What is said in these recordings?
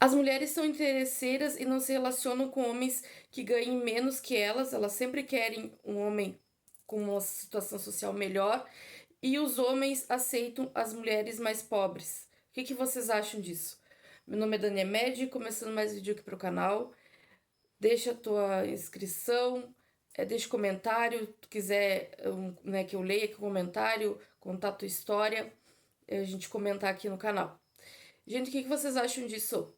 As mulheres são interesseiras e não se relacionam com homens que ganhem menos que elas sempre querem um homem com uma situação social melhor e os homens aceitam as mulheres mais pobres. O que vocês acham disso? Meu nome é Dani Med, começando mais vídeo aqui para o canal. Deixa a tua inscrição, deixa comentário, tu quiser né, que eu leia aqui o comentário, contar a tua história, a gente comentar aqui no canal. Gente, o que vocês acham disso?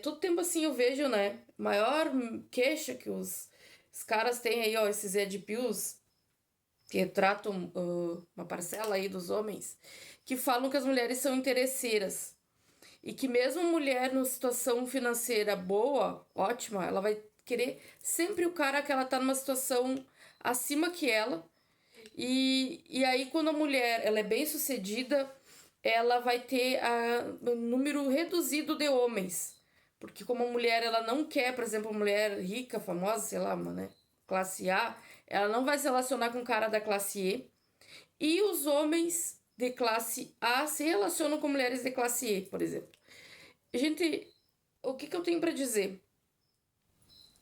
Todo tempo assim eu vejo, né? Maior queixa que os caras têm aí, ó, esses Ed Pills, que tratam uma parcela aí dos homens, que falam que as mulheres são interesseiras. E que mesmo mulher numa situação financeira boa, ótima, ela vai querer sempre o cara que ela tá numa situação acima que ela. E aí, quando a mulher ela é bem sucedida, ela vai ter um número reduzido de homens. Porque como a mulher ela não quer, por exemplo, uma mulher rica, famosa, sei lá, né, classe A, ela não vai se relacionar com o cara da classe E. E os homens de classe A se relacionam com mulheres de classe E, por exemplo. Gente, o que eu tenho para dizer?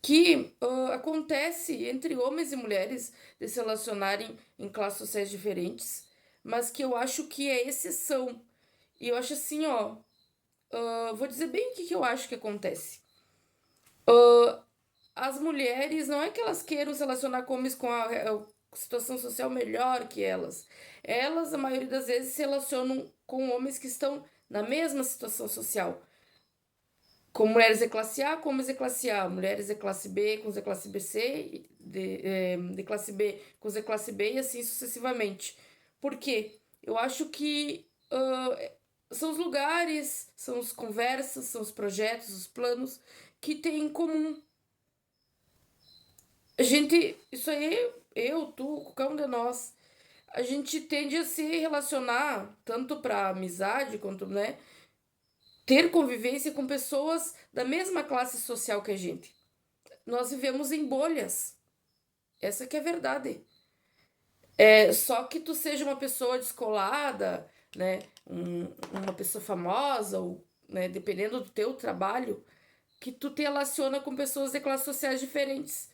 Que acontece entre homens e mulheres de se relacionarem em classes sociais diferentes, mas que eu acho que é exceção. E eu acho assim, ó, vou dizer bem o que eu acho que acontece. As mulheres, não é que elas queiram se relacionar com homens com a situação social melhor que elas. Elas, a maioria das vezes, se relacionam com homens que estão na mesma situação social. Com mulheres de classe A, com homens de classe A, mulheres de classe B com os de classe BC, de classe B com os de classe B e assim sucessivamente. Por quê? Eu acho que são os lugares, são as conversas, são os projetos, os planos que têm em comum. A gente, isso aí, eu, tu, qualquer um de nós, a gente tende a se relacionar tanto para amizade quanto, né, ter convivência com pessoas da mesma classe social que a gente. Nós vivemos em bolhas. Essa que é a verdade. Só que tu seja uma pessoa descolada, né, uma pessoa famosa, ou, né, dependendo do teu trabalho, que tu te relaciona com pessoas de classes sociais diferentes.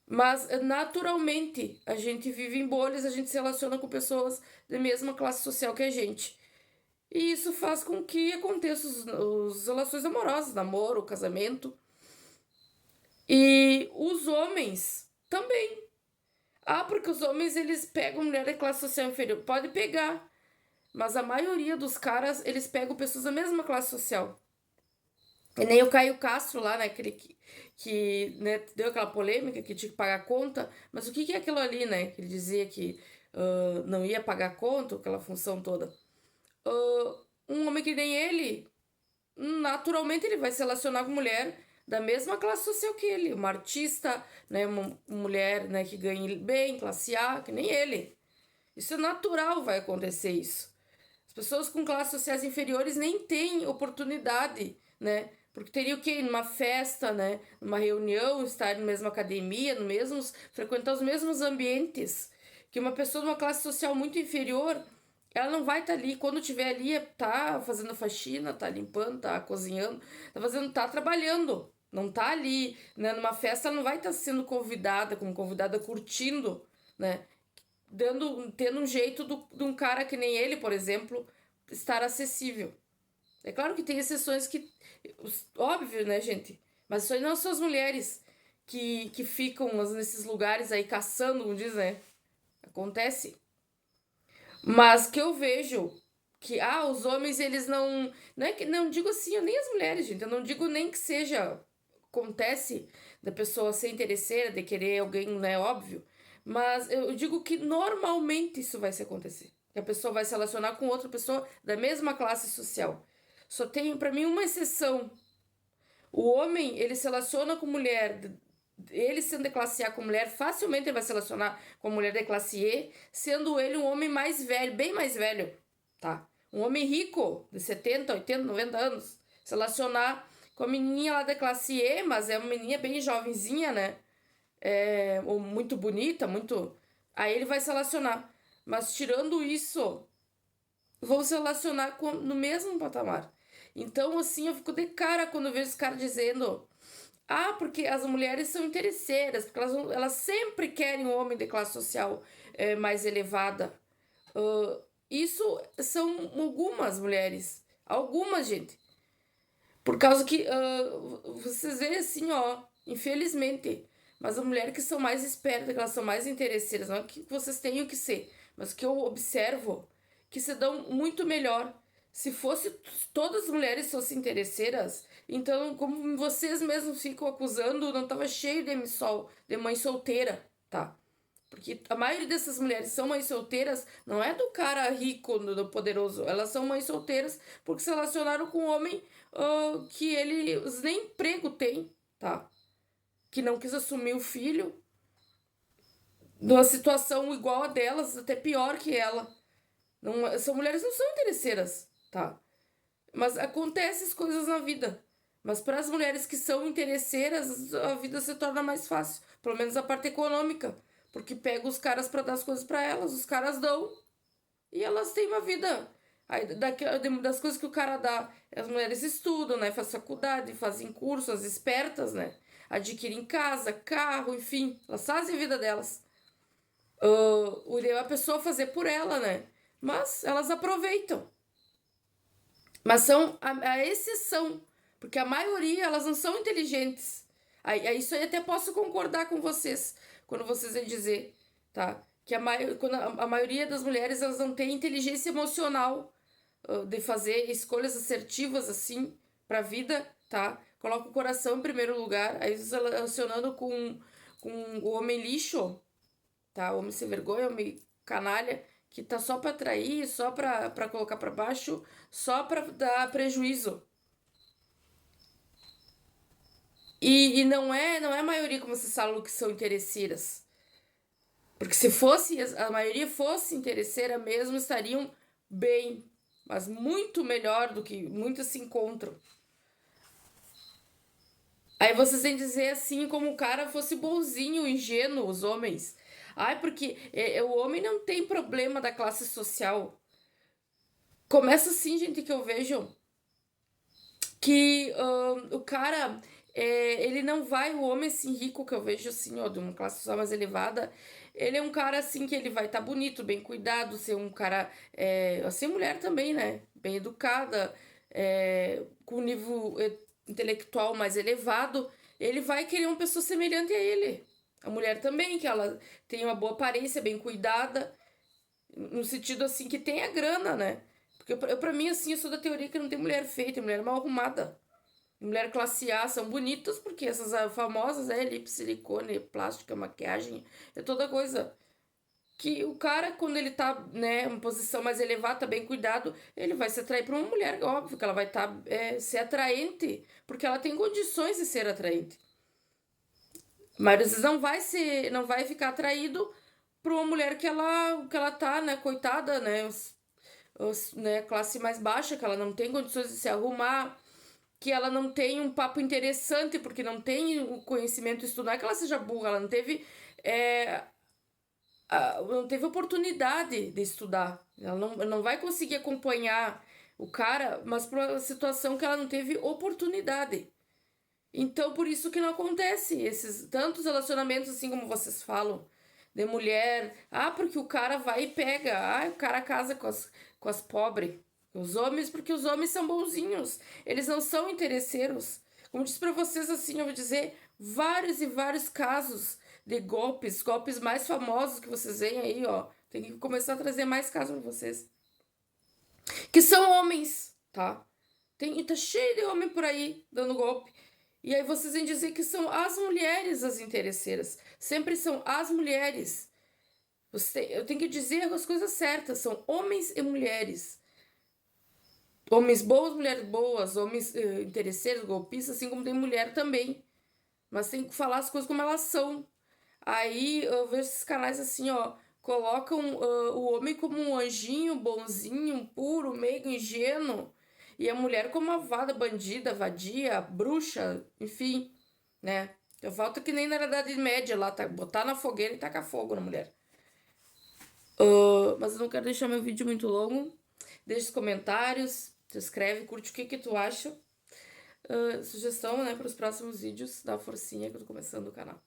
Mas naturalmente a gente vive em bolhas, a gente se relaciona com pessoas da mesma classe social que a gente. E isso faz com que aconteçam as relações amorosas, namoro, casamento. E os homens também. Ah, porque os homens eles pegam mulher de classe social inferior. Pode pegar. Mas a maioria dos caras, eles pegam pessoas da mesma classe social. E nem o Caio Castro lá, né? Aquele que né, deu aquela polêmica que tinha que pagar conta. Mas o que é aquilo ali, né? Que ele dizia que não ia pagar conta, aquela função toda. Um homem que nem ele, naturalmente ele vai se relacionar com mulher da mesma classe social que ele, uma artista, né, uma mulher, né, que ganhe bem, classe A, que nem ele. Isso é natural, vai acontecer isso. As pessoas com classes sociais inferiores nem têm oportunidade, né? Porque teria o quê? Numa festa, né? Numa reunião, estar na mesma academia, no mesmos, frequentar os mesmos ambientes. Que uma pessoa de uma classe social muito inferior, ela não vai estar ali. Quando estiver ali, tá fazendo faxina, tá limpando, tá cozinhando, tá trabalhando. Não tá ali, né? Numa festa, ela não vai estar sendo convidada, como convidada curtindo, né? Tendo um jeito de um cara que nem ele, por exemplo, estar acessível. É claro que tem exceções que. Óbvio, né, gente? Mas isso aí não são as mulheres que ficam nesses lugares aí caçando, como diz, né? Acontece. Mas que eu vejo que, os homens, eles não. Não é que. Não digo assim, nem as mulheres, gente. Eu não digo nem que seja. Acontece da pessoa ser interesseira, de querer alguém, né? Óbvio. Mas eu digo que normalmente isso vai se acontecer. Que a pessoa vai se relacionar com outra pessoa da mesma classe social. Só tem, para mim, uma exceção. O homem, ele se relaciona com mulher, ele sendo de classe A com mulher, facilmente ele vai se relacionar com a mulher de classe E, sendo ele um homem mais velho, bem mais velho, tá? Um homem rico, de 70, 80, 90 anos, se relacionar com a menininha lá da classe E, mas é uma menininha bem jovenzinha, né? Ou muito bonita, muito. Aí ele vai se relacionar. Mas tirando isso, vão se relacionar no mesmo patamar. Então, assim, eu fico de cara quando eu vejo os caras dizendo: ah, porque as mulheres são interesseiras, porque elas sempre querem um homem de classe social mais elevada. Isso são algumas mulheres. Algumas, gente. Por causa que vocês veem assim, ó, infelizmente. Mas as mulheres que são mais espertas, que elas são mais interesseiras, não é que vocês tenham que ser, mas que eu observo que se dão muito melhor. Se fosse todas as mulheres fossem interesseiras, então, como vocês mesmos ficam acusando, não tava cheio de mãe solteira, tá? Porque a maioria dessas mulheres são mães solteiras, não é do cara rico, do poderoso. Elas são mães solteiras porque se relacionaram com um homem que eles nem emprego tem, tá? Que não quis assumir o filho. Numa situação igual a delas, até pior que ela. Não, são mulheres não são interesseiras, tá? Mas acontecem as coisas na vida. Mas para as mulheres que são interesseiras, a vida se torna mais fácil. Pelo menos a parte econômica. Porque pega os caras para dar as coisas para elas, os caras dão e elas têm uma vida. Aí, das coisas que o cara dá, as mulheres estudam, né? Fazem faculdade, fazem cursos, as espertas, né? Adquirem casa, carro, enfim. Elas fazem a vida delas. O ideal é a pessoa fazer por ela, né? Mas elas aproveitam. Mas são a exceção, porque a maioria elas não são inteligentes. Isso aí até posso concordar com vocês, quando vocês vão dizer, tá? Que quando a maioria das mulheres elas não tem inteligência emocional de fazer escolhas assertivas assim pra vida, tá? Coloca o coração em primeiro lugar, aí relacionando com o homem lixo, tá? O homem sem vergonha, o homem canalha, que tá só pra atrair, só pra colocar pra baixo, só pra dar prejuízo. E não é a maioria, como vocês falam, que são interesseiras. Porque se fosse, a maioria fosse interesseira mesmo, estariam bem. Mas muito melhor do que muitas se encontram. Aí vocês têm que dizer assim, como o cara fosse bonzinho, ingênuo, os homens. Ai, porque o homem não tem problema da classe social. Começa assim, gente, que eu vejo que o cara, ele não vai, o homem assim rico que eu vejo assim, ó, de uma classe social mais elevada, ele é um cara assim que ele vai estar bonito, bem cuidado, ser um cara, assim, mulher também, né? Bem educada, com nível intelectual mais elevado, ele vai querer uma pessoa semelhante a ele. A mulher também, que ela tem uma boa aparência, bem cuidada, no sentido assim que tem a grana, né? Porque pra mim, assim, eu sou da teoria que não tem mulher feia, tem mulher mal arrumada. Mulher classe A são bonitas porque essas famosas é elipse, silicone, plástica, maquiagem, é toda coisa. Que o cara, quando ele tá, né, em posição mais elevada, tá bem cuidado, ele vai se atrair pra uma mulher, óbvio que ela vai ser atraente, porque ela tem condições de ser atraente. Mas às vezes não vai ficar atraído pra uma mulher que ela tá, né, coitada, né, né, classe mais baixa, que ela não tem condições de se arrumar, que ela não tem um papo interessante, porque não tem o conhecimento estudar, que ela seja burra, ela é, não teve oportunidade de estudar. Ela não vai conseguir acompanhar o cara, mas por uma situação que ela não teve oportunidade. Então, por isso que não acontece esses tantos relacionamentos, assim como vocês falam, de mulher. Ah, porque o cara vai e pega. Ah, o cara casa com as pobres. Os homens, porque os homens são bonzinhos. Eles não são interesseiros. Como disse pra vocês, assim, eu vou dizer vários e vários casos de golpes mais famosos que vocês veem aí, ó. Tem que começar a trazer mais casos pra vocês. Que são homens, tá? Tá cheio de homem por aí dando golpe. E aí vocês vêm dizer que são as mulheres as interesseiras. Sempre são as mulheres. Eu tenho que dizer as coisas certas. São homens e mulheres. Homens bons, mulheres boas. Homens interesseiros, golpistas, assim como tem mulher também. Mas tem que falar as coisas como elas são. Aí eu vejo esses canais assim, ó. Colocam o homem como um anjinho, bonzinho, puro, meigo, ingênuo. E a mulher como uma vada, bandida, vadia, bruxa, enfim, né? Eu falta que nem na Idade Média lá, tá? Botar na fogueira e tacar fogo na mulher. Mas eu não quero deixar meu vídeo muito longo. Deixe os comentários. Tu escreve, curte o que tu acha. Sugestão, né, para os próximos vídeos. Dá uma forcinha que eu tô começando o canal.